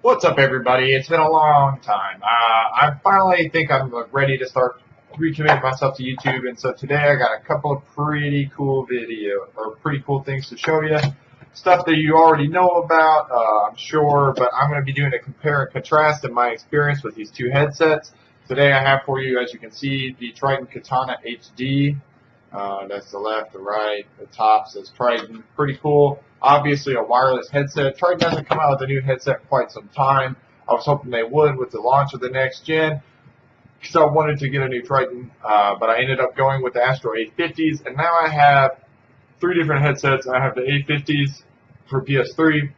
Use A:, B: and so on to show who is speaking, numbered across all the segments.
A: What's up, everybody? It's been a long time. I finally think I'm ready to start recommitting myself to YouTube, and so today I got a couple of pretty cool pretty cool things to show you. Stuff that you already know about, I'm sure, but I'm going to be doing a compare and contrast in my experience with these two headsets. Today I have for you, as you can see, the Tritton Katana HD. That's the left, the right, the top says Tritton. Pretty cool. Obviously a wireless headset. Tritton hasn't come out with a new headset in quite some time. I was hoping they would with the launch of the next gen, because I wanted to get a new Tritton, but I ended up going with the Astro A50s, and now I have three different headsets. I have the A50s for PS3,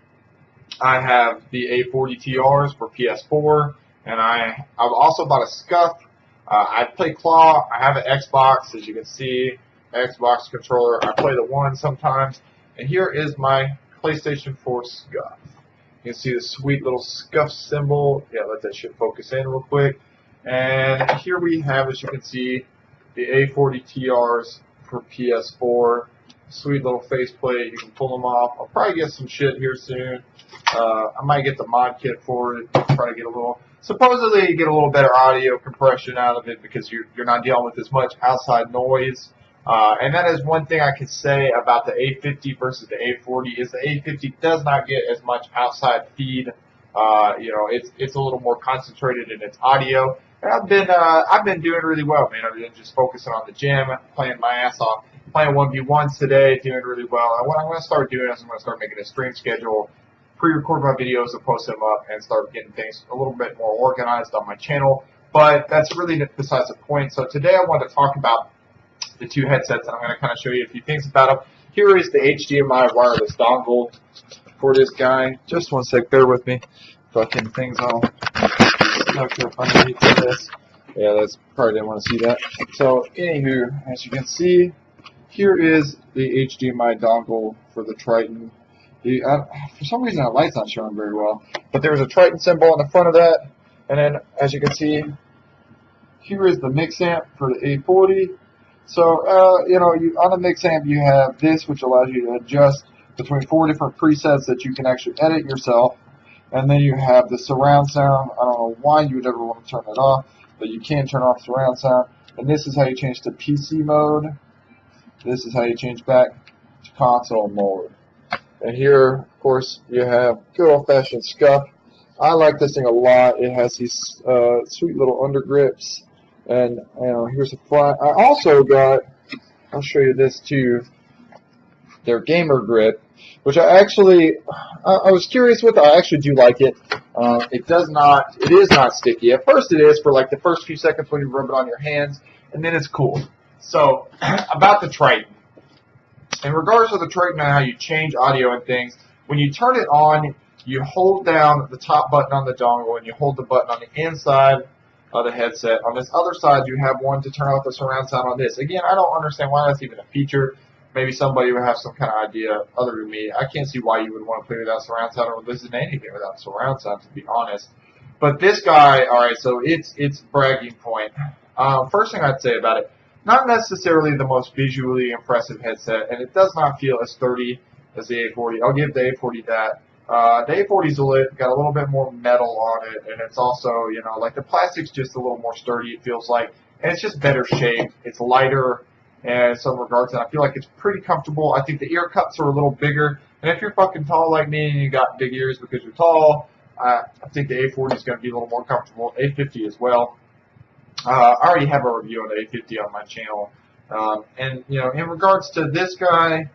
A: I have the A40TRs for PS4, and I've also bought a SCUF. I play Claw. I have an Xbox, as you can see, Xbox controller. I play the One sometimes. And here is my PlayStation 4 SCUF. You can see the sweet little SCUF symbol. Yeah, let that shit focus in real quick. And here we have, as you can see, the A40TRs for PS4. Sweet little faceplate. You can pull them off. I'll probably get some shit here soon. I might get the mod kit for it. Try to get a little. Supposedly, you get a little better audio compression out of it because you're not dealing with as much outside noise. And that is one thing I can say about the A50 versus the A40 is the A50 does not get as much outside feed. It's a little more concentrated in its audio. And I've been doing really well, man. I've been just focusing on the gym, playing my ass off, playing 1v1s today, doing really well. And what I'm going to start doing is I'm going to start making a stream schedule, pre-record my videos and post them up, and start getting things a little bit more organized on my channel. But that's really besides the point. So today I want to talk about the two headsets, and I'm going to kind of show you a few things about them. Here is the HDMI wireless dongle for this guy. Just one sec, bear with me. Fucking things all tucked up underneath this. Yeah, that's probably didn't want to see that. So, anywho, as you can see, here is the HDMI dongle for the Tritton. For some reason, that light's not showing very well, but there's a Tritton symbol on the front of that, and then, as you can see, here is the mix amp for the A40. So, on the mix amp, you have this, which allows you to adjust between 4 different presets that you can actually edit yourself. And then you have the surround sound. I don't know why you would ever want to turn it off, but you can turn off surround sound. And this is how you change to PC mode. This is how you change back to console mode. And here, of course, you have good old-fashioned SCUF. I like this thing a lot. It has these sweet little undergrips. And, here's a flat. I also got, I'll show you this too, their gamer grip, which I was curious with. I actually do like it. It is not sticky. At first it is for like the first few seconds when you rub it on your hands, and then it's cool. So, about the Tritton. In regards to the Tritton and how you change audio and things, when you turn it on, you hold down the top button on the dongle, and you hold the button on the inside of the headset. On this other side, you have one to turn off the surround sound on this. Again, I don't understand why that's even a feature. Maybe somebody would have some kind of idea other than me. I can't see why you would want to play without surround sound or listen to anything without surround sound, to be honest. But this guy, alright, so it's bragging point. First thing I'd say about it, not necessarily the most visually impressive headset, and it does not feel as sturdy as the A40. I'll give the A40 that. The A40's got a little bit more metal on it, and it's also, like the plastic's just a little more sturdy, it feels like, and it's just better shaped. It's lighter in some regards, and I feel like it's pretty comfortable. I think the ear cups are a little bigger, and if you're fucking tall like me and you got big ears because you're tall, I think the A40 is going to be a little more comfortable. A50 as well. I already have a review on the A50 on my channel, and in regards to this guy,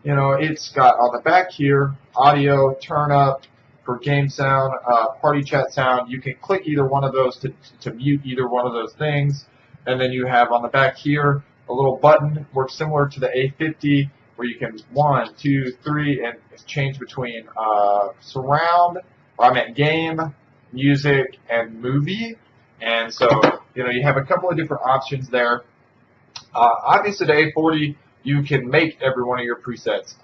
A: it's got on the back here, audio, turn up for game sound, party chat sound. You can click either one of those to mute either one of those things. And then you have on the back here a little button, works similar to the A50, where you can 1, 2, 3, and change between game, music, and movie. And so, you have a couple of different options there. Obviously, the A40, you can make every one of your presets.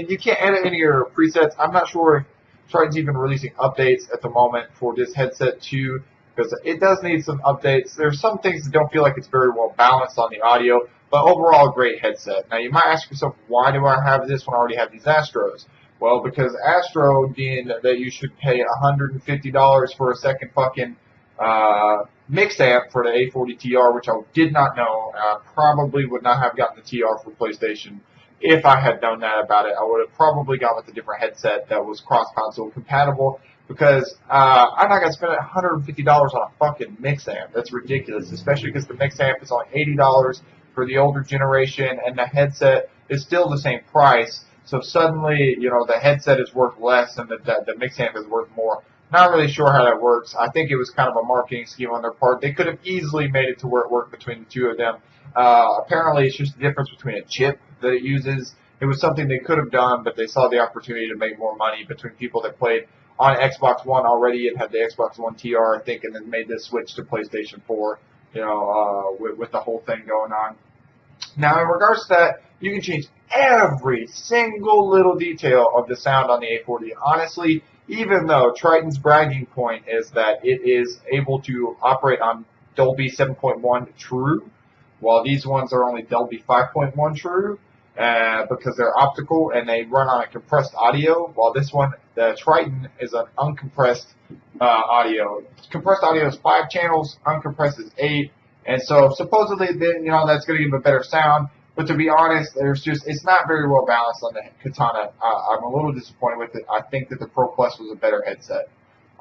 A: You can't edit any of your presets. I'm not sure if Tritton's even releasing updates at the moment for this headset too, because it does need some updates. There's some things that don't feel like it's very well balanced on the audio, but overall, a great headset. Now, you might ask yourself, why do I have this when I already have these Astros? Well, because Astro deemed that you should pay $150 for a second fucking mix amp for the A40TR, which I did not know. Probably would not have gotten the TR for PlayStation if I had known that about it. I would have probably gone with a different headset that was cross-console compatible, because I'm not going to spend $150 on a fucking mix amp. That's ridiculous, especially because the mix amp is only $80 for the older generation, and the headset is still the same price. So suddenly, you know, the headset is worth less and the mix amp is worth more. Not really sure how that works. I think it was kind of a marketing scheme on their part. They could have easily made it to where it worked between the two of them. Apparently, it's just the difference between a chip that it uses. It was something they could have done, but they saw the opportunity to make more money between people that played on Xbox One already and had the Xbox One TR, I think, and then made this switch to PlayStation 4, you know, with the whole thing going on. Now, in regards to that, you can change every single little detail of the sound on the A40. Honestly, even though Tritton's bragging point is that it is able to operate on Dolby 7.1 True, while these ones are only Dolby 5.1 True, because they're optical and they run on a compressed audio, while this one, the Tritton, is an uncompressed audio. Compressed audio is 5 channels, uncompressed is 8, and so supposedly, you know, that's going to give a better sound. But to be honest, it's not very well balanced on the Katana. I'm a little disappointed with it. I think that the Pro Plus was a better headset.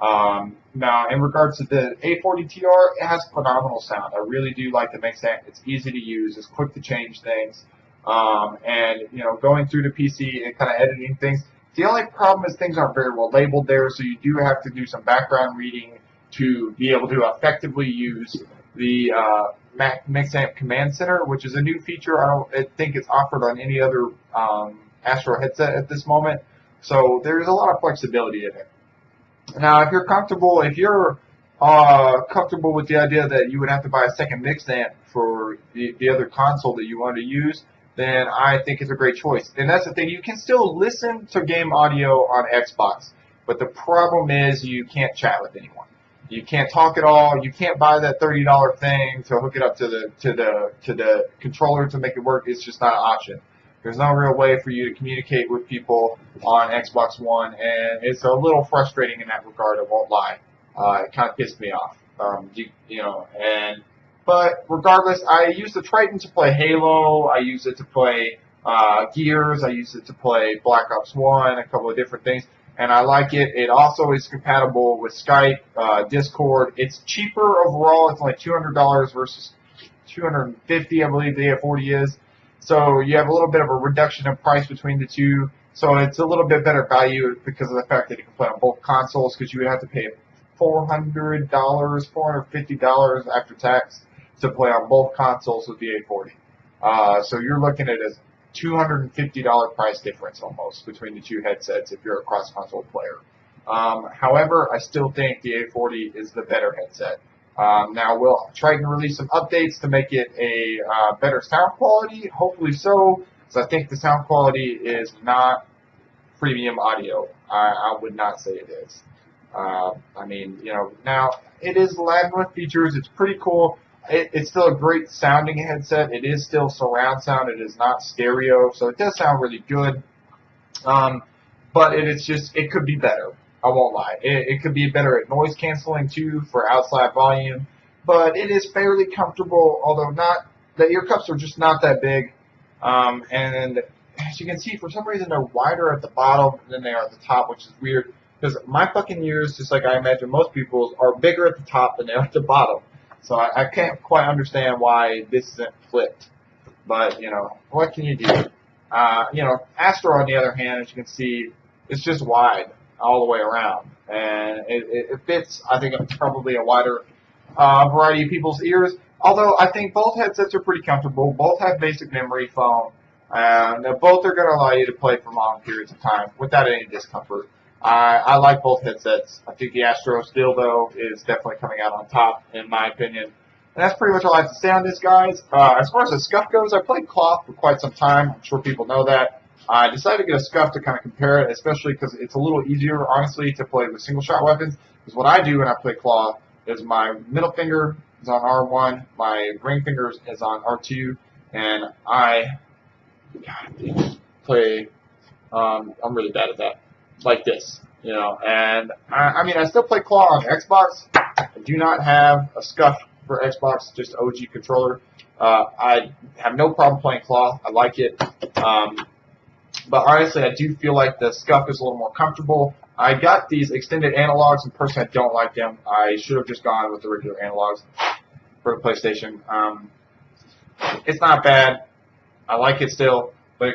A: Now, in regards to the A40TR, it has phenomenal sound. I really do like the mix amp. It's easy to use. It's quick to change things. And, you know, going through the PC and kind of editing things. The only problem is things aren't very well labeled there, so you do have to do some background reading to be able to effectively use the Mix Amp Command Center, which is a new feature. I don't think it's offered on any other Astro headset at this moment. So there's a lot of flexibility in it. Now, if you're comfortable with the idea that you would have to buy a second mix amp for the other console that you want to use, then I think it's a great choice. And that's the thing. You can still listen to game audio on Xbox, but the problem is you can't chat with anyone. You can't talk at all. You can't buy that $30 thing to hook it up to the controller to make it work. It's just not an option. There's no real way for you to communicate with people on Xbox One, and it's a little frustrating in that regard. I won't lie. It kind of pissed me off. But regardless, I use the Tritton to play Halo. I use it to play Gears. I use it to play Black Ops 1, a couple of different things. And I like it. It also is compatible with Skype, Discord. It's cheaper overall. It's only $200 versus $250, I believe the A40 is. So you have a little bit of a reduction in price between the two. So it's a little bit better value because of the fact that you can play on both consoles, because you would have to pay $400, $450 after tax to play on both consoles with the A40. So you're looking at a $250 price difference almost between the two headsets if you're a cross-console player. However, I still think the A40 is the better headset. Now, we'll try to release some updates to make it a better sound quality. Hopefully so, because I think the sound quality is not premium audio. I would not say it is. I mean, you know, now it is laden with features. It's pretty cool. It's still a great sounding headset. It is still surround sound. It is not stereo, so it does sound really good. But it could be better. I won't lie. It could be better at noise canceling too for outside volume. But it is fairly comfortable, although the ear cups are just not that big. And as you can see, for some reason they're wider at the bottom than they are at the top, which is weird. Because my fucking ears, just like I imagine most people's, are bigger at the top than they are at the bottom. So I can't quite understand why this isn't flipped. But, you know, what can you do? You know, Astro, on the other hand, as you can see, it's just wide all the way around. And it fits, I think, probably a wider variety of people's ears. Although I think both headsets are pretty comfortable. Both have basic memory foam. And both are going to allow you to play for long periods of time without any discomfort. I like both headsets. I think the Astro still, though, is definitely coming out on top, in my opinion. And that's pretty much all I have to say on this, guys. As far as the scuff goes, I played cloth for quite some time. I'm sure people know that. I decided to get a scuff to kind of compare it, especially because it's a little easier, honestly, to play with single-shot weapons. Because what I do when I play cloth is my middle finger is on R1, my ring finger is on R2, and I play I'm really bad at that. Like this, you know. And I mean, I still play claw on Xbox. I do not have a scuff for Xbox, just OG controller. I have no problem playing claw. I like it. But honestly, I do feel like the scuff is a little more comfortable. I got these extended analogs, and personally, I don't like them. I should have just gone with the regular analogs for the PlayStation. It's not bad. I like it still, but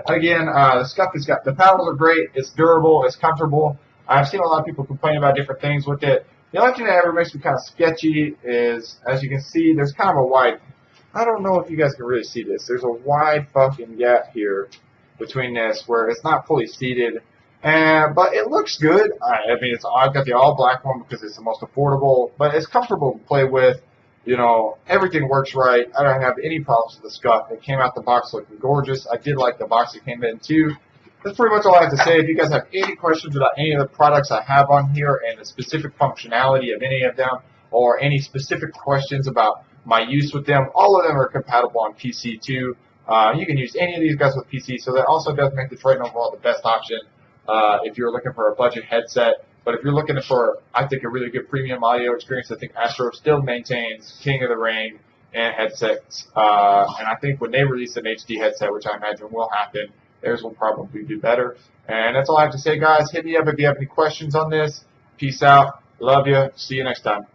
A: again, the scuff has got the paddles are great. It's durable. It's comfortable. I've seen a lot of people complain about different things with it. The only thing that ever makes me kind of sketchy is, as you can see, there's kind of a wide. I don't know if you guys can really see this. There's a wide fucking gap here between this where it's not fully seated, but it looks good. I mean, I've got the all black one because it's the most affordable, but it's comfortable to play with. You know, everything works right. I don't have any problems with the scuff. It came out the box looking gorgeous. I did like the box it came in too. That's pretty much all I have to say. If you guys have any questions about any of the products I have on here and the specific functionality of any of them, or any specific questions about my use with them, all of them are compatible on PC too. You can use any of these guys with PC, so that also does make the Tritton overall the best option if you're looking for a budget headset. But if you're looking for, I think, a really good premium audio experience, I think Astro still maintains King of the Ring and headsets. And I think when they release an HD headset, which I imagine will happen, theirs will probably do better. And that's all I have to say, guys. Hit me up if you have any questions on this. Peace out. Love you. See you next time.